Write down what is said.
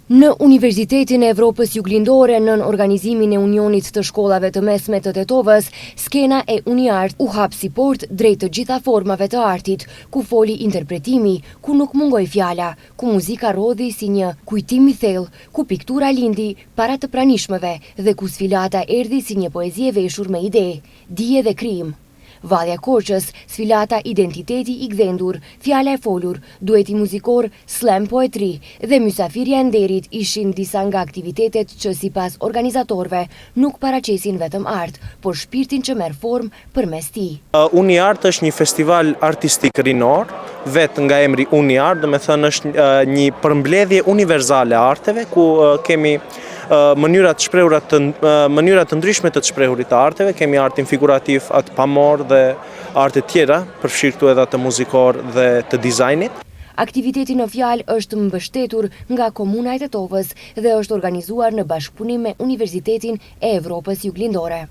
Në Universitetin e Evropës Juglindore, nën organizimin e Unionit të Shkollave të Mesme të Tetovës, skena e UniArt u hap si port drejt të gjitha formave të artit, ku foli interpretimi, ku nuk mungoj fjala, ku muzika rodhi si një kujtim i thellë, ku piktura lindi para të pranishmëve dhe ku sfilata erdhi si një poezi e veshur me ide, dije dhe krijim. Vallja Korçës, sfilata Identiteti i gdhendur, fjala e folur, dueti muzikor, slam poetri dhe mysafirja e nderit ishin disa nga aktivitetet që sipas organizatorëve nuk paraqesin vetëm art, por shpirtin që merr formë përmes tij. UniArt është një festival artistik rinor, vetë nga emri UniArt, do të thënë është një përmbledhje univerzale e arteve ku kemi mënyra të ndryshme të shprehurit të arteve, kemi artin figurativ, atë pamor dhe artet tjera, përfshirë këtu edhe atë muzikor dhe të dizajnit. Aktiviteti në fjalë është mbështetur nga Komuna e Tetovës dhe është organizuar në bashkëpunim me Universitetin e Evropës Juglindore.